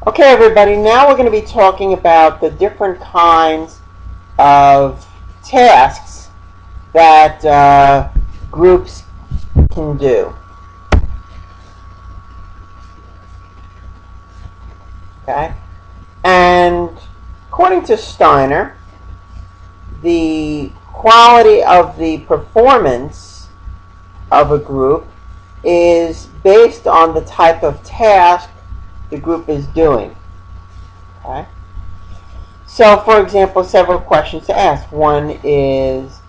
Okay, everybody, now we're going to be talking about the different kinds of tasks that groups can do. Okay? And according to Steiner, the quality of the performance of a group is based on the type of task the group is doing. Okay? So, for example, several questions to ask. One is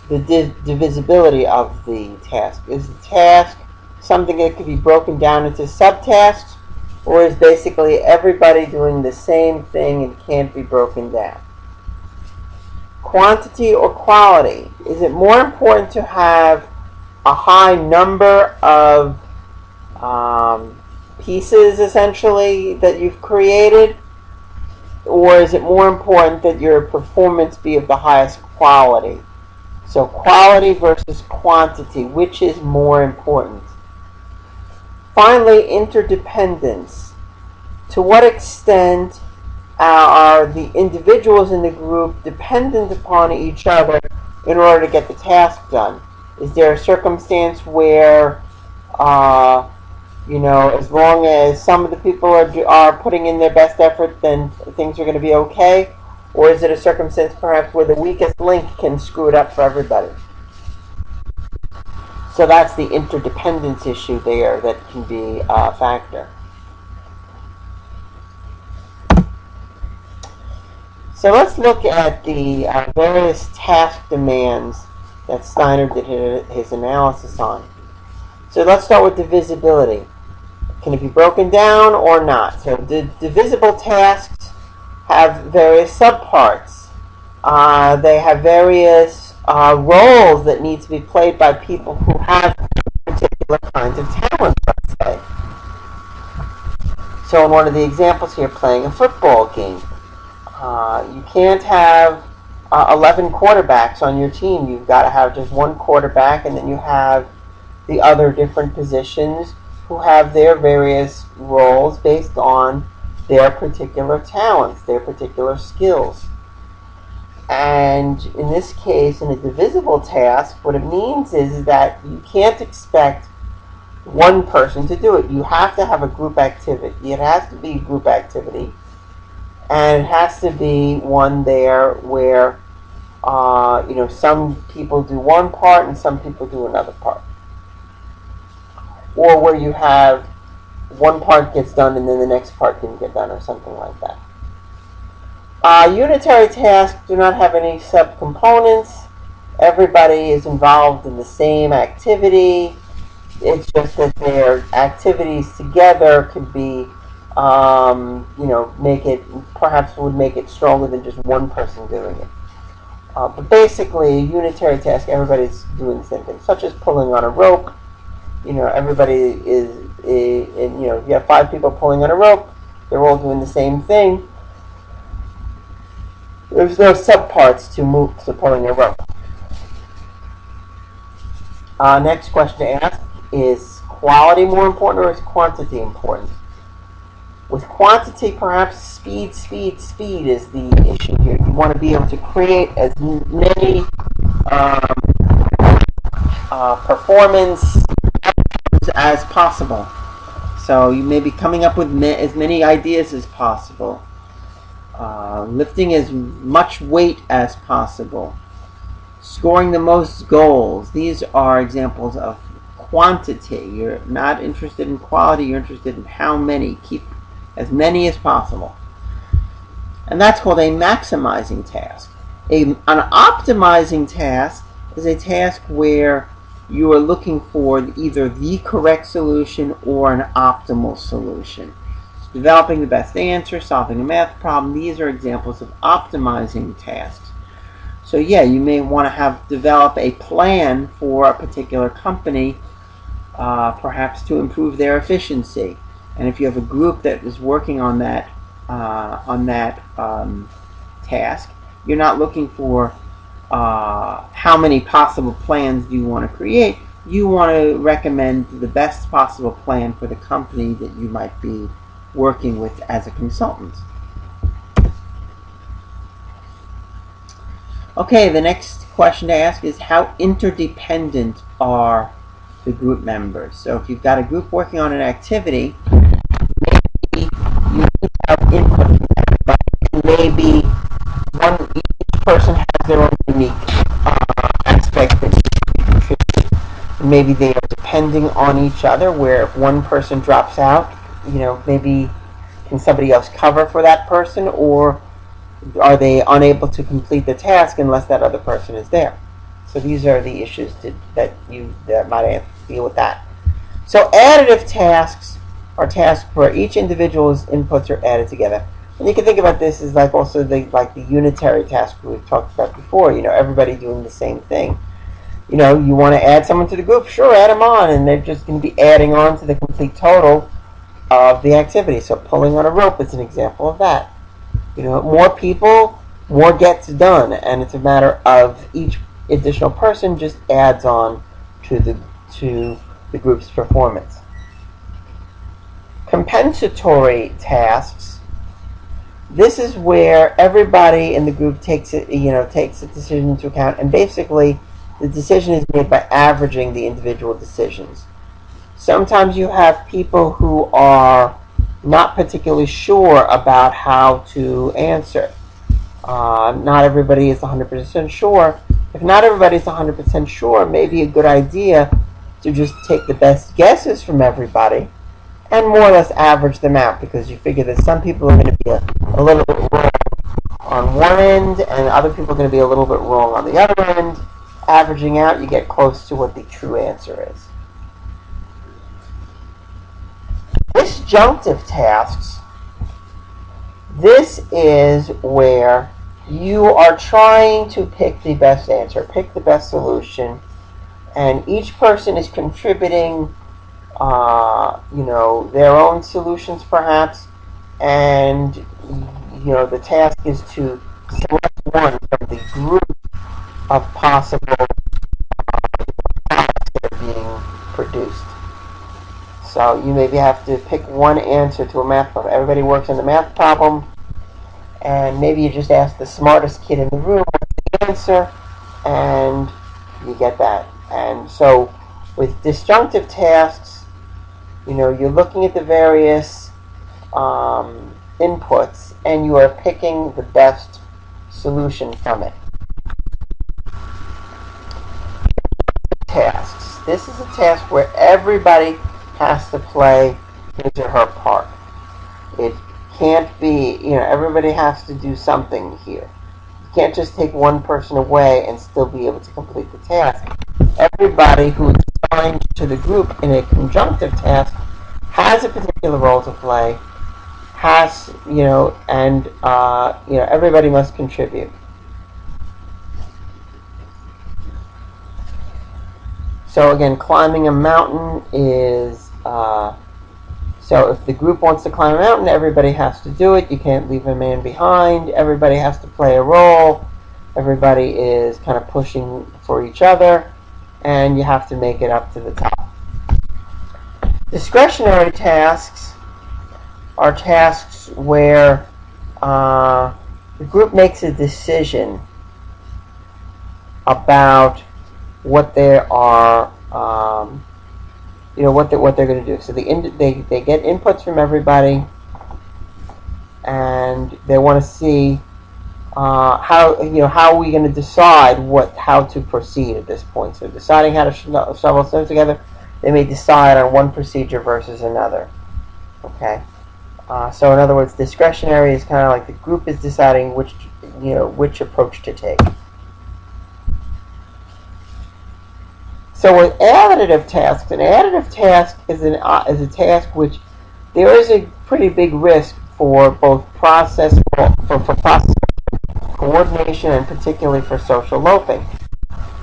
the divisibility of the task. Is the task something that could be broken down into subtasks, or is basically everybody doing the same thing and can't be broken down? Quantity or quality? Is it more important to have a high number of pieces, essentially, that you've created, or is it more important that your performance be of the highest quality? So quality versus quantity, which is more important? Finally, interdependence. To what extent are the individuals in the group dependent upon each other in order to get the task done? Is there a circumstance where as long as some of the people are putting in their best effort, then things are going to be okay? Or is it a circumstance perhaps where the weakest link can screw it up for everybody? So that's the interdependence issue there that can be a factor. So let's look at the various task demands that Steiner did his analysis on. So let's start with divisibility. Can it be broken down or not? So the divisible tasks have various subparts. They have various roles that need to be played by people who have particular kinds of talents, let's say. So in one of the examples here, playing a football game, you can't have 11 quarterbacks on your team. You've got to have just one quarterback, and then you have the other different positions who have their various roles based on their particular talents, their particular skills. And in this case, in a divisible task, what it means is that you can't expect one person to do it. You have to have a group activity. It has to be a group activity. And it has to be one there where, some people do one part and some people do another part. Or where you have one part gets done and then the next part didn't get done, or something like that. Unitary tasks do not have any subcomponents. Everybody is involved in the same activity. It's just that their activities together could be, would make it stronger than just one person doing it. But basically, a unitary task, everybody's doing the same thing, such as pulling on a rope. Everybody if you have 5 people pulling on a rope, they're all doing the same thing. There's no subparts to pulling a rope. Next question to ask, is quality more important or is quantity important? With quantity, perhaps speed is the issue here. You want to be able to create as many performance as possible. So you may be coming up with as many ideas as possible. Lifting as much weight as possible. Scoring the most goals. These are examples of quantity. You're not interested in quality, you're interested in how many. Keep as many as possible. And that's called a maximizing task. An optimizing task is a task where you are looking for either the correct solution or an optimal solution. So developing the best answer, solving a math problem, these are examples of optimizing tasks. So you may want to develop a plan for a particular company, perhaps to improve their efficiency. And if you have a group that is working on that task, you're not looking for how many possible plans do you want to create. You want to recommend the best possible plan for the company that you might be working with as a consultant. Okay, the next question to ask is, how interdependent are the group members? So if you've got a group working on an activity, maybe you need to have input from everybody. Maybe each person has their own unique aspect that needs to be contributed. Maybe they are depending on each other, where if one person drops out, maybe can somebody else cover for that person, or are they unable to complete the task unless that other person is there? So these are the issues that might have to deal with that. So additive tasks are tasks where each individual's inputs are added together. And you can think about this as also the unitary task we've talked about before. Everybody doing the same thing. You want to add someone to the group, sure, add them on, and they're just going to be adding on to the complete total of the activity. So pulling on a rope is an example of that. More people, more gets done, and it's a matter of each additional person just adds on to the group's performance. Compensatory tasks. This is where everybody in the group takes a decision into account, and basically the decision is made by averaging the individual decisions. Sometimes you have people who are not particularly sure about how to answer. Not everybody is 100% sure. If not everybody is 100% sure, maybe a good idea to just take the best guesses from everybody and more or less average them out, because you figure that some people are going to be a little bit wrong on one end and other people are going to be a little bit wrong on the other end. Averaging out, you get close to what the true answer is. Disjunctive tasks. This is where you are trying to pick the best answer, pick the best solution, and each person is contributing, their own solutions perhaps, and the task is to select one from the group of possible products that are being produced. So you maybe have to pick one answer to a math problem. Everybody works on the math problem, and maybe you just ask the smartest kid in the room what's the answer, and you get that. And so with disjunctive tasks, you're looking at the various inputs, and you are picking the best solution from it. Tasks. This is a task where everybody has to play his or her part. It can't be, everybody has to do something here. You can't just take one person away and still be able to complete the task. Everybody who is assigned to the group in a conjunctive task has a particular role to play, everybody must contribute. So again, climbing a mountain is, so if the group wants to climb a mountain, everybody has to do it. You can't leave a man behind. Everybody has to play a role. Everybody is kind of pushing for each other, and you have to make it up to the top. Discretionary tasks are tasks where the group makes a decision about what they are, what they're going to do. So they get inputs from everybody, and they want to see how are we going to decide how to proceed at this point. So deciding how to shovel snow together, they may decide on one procedure versus another. Okay. So in other words, discretionary is kind of like the group is deciding which approach to take. So with additive tasks, an additive task is a task which there is a pretty big risk for both process coordination and particularly for social loafing.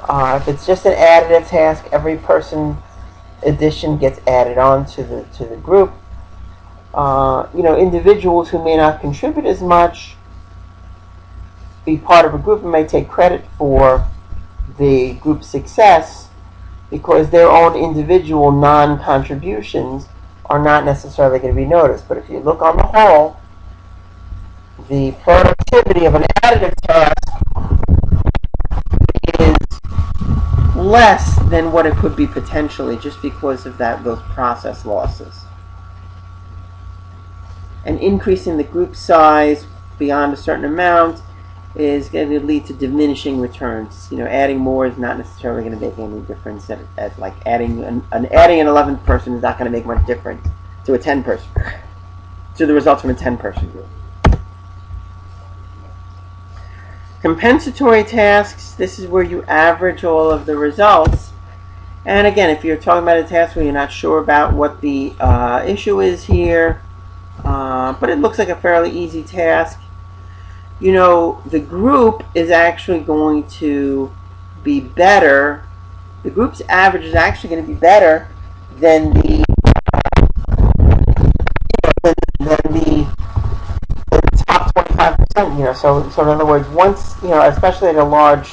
If it's just an additive task, every person addition gets added on to the group. Individuals who may not contribute as much, be part of a group, and may take credit for the group's success because their own individual non-contributions are not necessarily going to be noticed. But if you look on the whole, the productivity of an additive task is less than what it could be potentially just because of those process losses. And increasing the group size beyond a certain amount is going to lead to diminishing returns. Adding more is not necessarily going to make any difference. Like adding an 11th person is not going to make much difference to a 10-person, to the results from a 10-person group. Compensatory tasks, this is where you average all of the results. And again, if you're talking about a task where you're not sure about what the issue is here, but it looks like a fairly easy task, the group is actually going to be better. The group's average is actually going to be better than the top 25%. So in other words, once especially in a large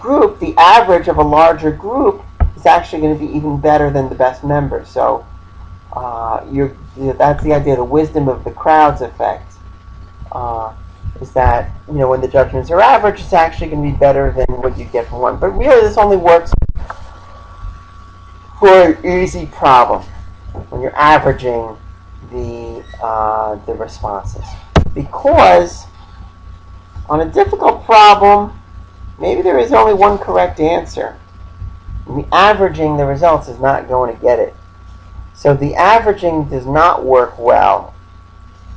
group, the average of a larger group is actually going to be even better than the best member. So that's the idea, the wisdom of the crowds effect. Is that when the judgments are average, it's actually going to be better than what you get from one. But really, this only works for an easy problem when you're averaging the responses. Because on a difficult problem, maybe there is only one correct answer. And the averaging the results is not going to get it. So the averaging does not work well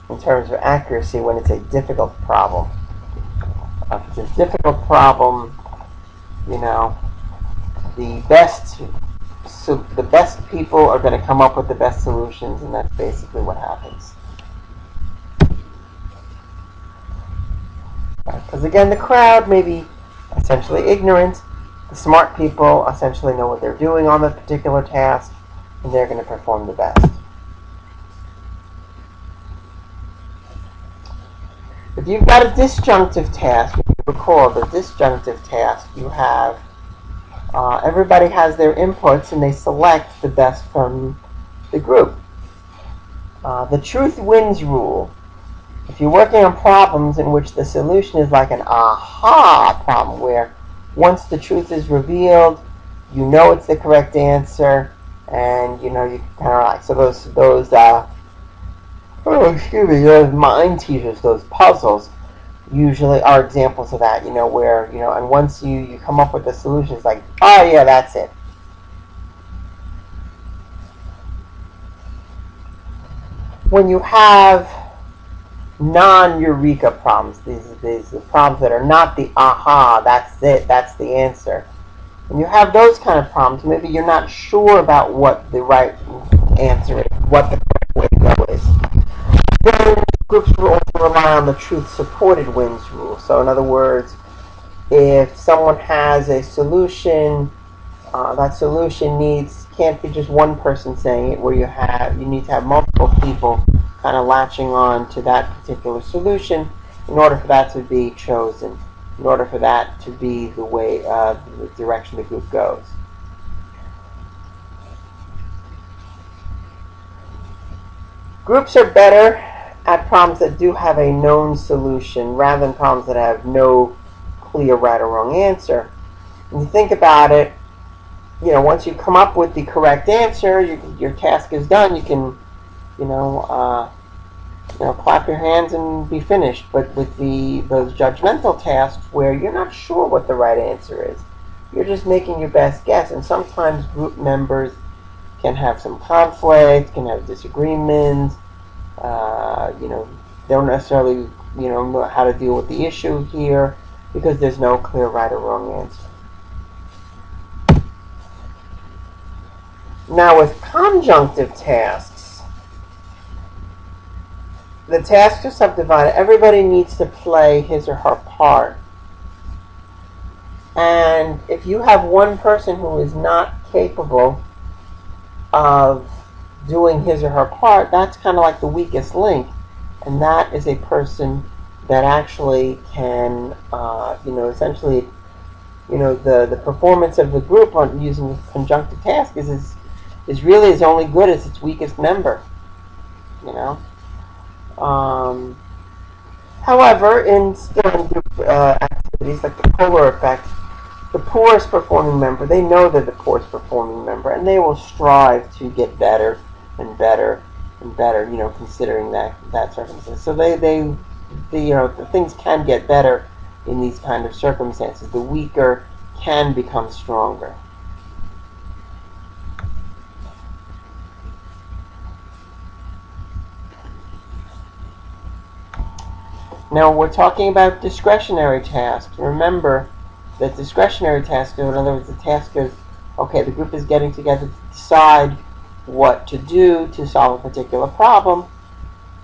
in terms of accuracy when it's a difficult problem. If it's a difficult problem, the best people are going to come up with the best solutions, and that's basically what happens. Because again, the crowd may be essentially ignorant. The smart people essentially know what they're doing on the particular task, and they're going to perform the best. If you've got a disjunctive task, if you recall the disjunctive task, you have everybody has their inputs and they select the best from the group. The truth wins rule. If you're working on problems in which the solution is like an aha problem, where once the truth is revealed, you know it's the correct answer, and you kind of like, so those mind teasers, those puzzles, usually are examples of that, where, and once you come up with the solution, it's like, oh yeah, that's it. When you have non-eureka problems, these are problems that are not the aha, that's it, that's the answer. When you have those kind of problems, maybe you're not sure about what the right answer is, what the correct way to go is. Then groups will also rely on the truth-supported wins rule. So in other words, if someone has a solution, that solution can't be just one person saying it, where you need to have multiple people kind of latching on to that particular solution in order for that to be chosen, in order for that to be the way, the direction the group goes. Groups are better at problems that do have a known solution rather than problems that have no clear right or wrong answer. When you think about it, once you come up with the correct answer, your task is done. You can, clap your hands and be finished. But with those judgmental tasks where you're not sure what the right answer is, you're just making your best guess. And sometimes group members can have some conflict, can have disagreements. They don't necessarily, know how to deal with the issue here because there's no clear right or wrong answer. Now with conjunctive tasks, the tasks are subdivided. Everybody needs to play his or her part. And if you have one person who is not capable of doing his or her part, that's kind of like the weakest link. And that is a person that actually can, essentially, the performance of the group on using the conjunctive task is is really as only good as its weakest member. You know. However, still in group activities like the polar effect, the poorest performing member, they know they're the poorest performing member, and they will strive to get better and better and better. Considering that circumstance. So the things can get better in these kind of circumstances. The weaker can become stronger. Now we're talking about discretionary tasks. Remember that discretionary tasks, in other words, the task is, okay, the group is getting together to decide what to do to solve a particular problem.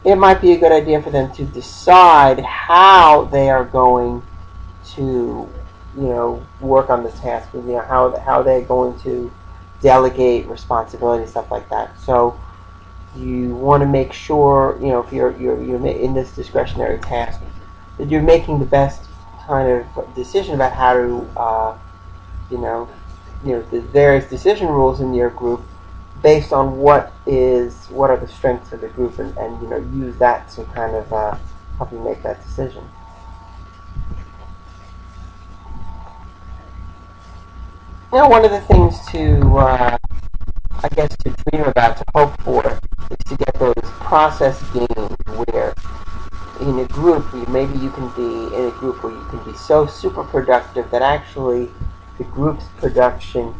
It might be a good idea for them to decide how they are going to, work on the task. How they're going to delegate responsibility, stuff like that. So you want to make sure, if you're in this discretionary task, that you're making the best kind of decision about how to, the various decision rules in your group based on what are the strengths of the group, and use that to kind of help you make that decision. Now, one of the things to dream about, to hope for, is to get those process gains where in a group, maybe you can be in a group where you can be so super productive that actually the group's production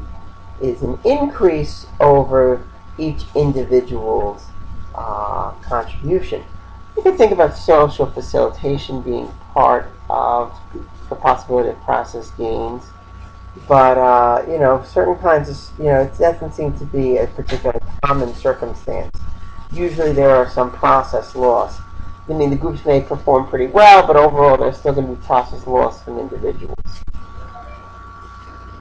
is an increase over each individual's contribution. You can think about social facilitation being part of the possibility of process gains. But, certain kinds of, it doesn't seem to be a particularly common circumstance. Usually there are some process loss. I mean, the groups may perform pretty well, but overall there's still going to be process loss from individuals.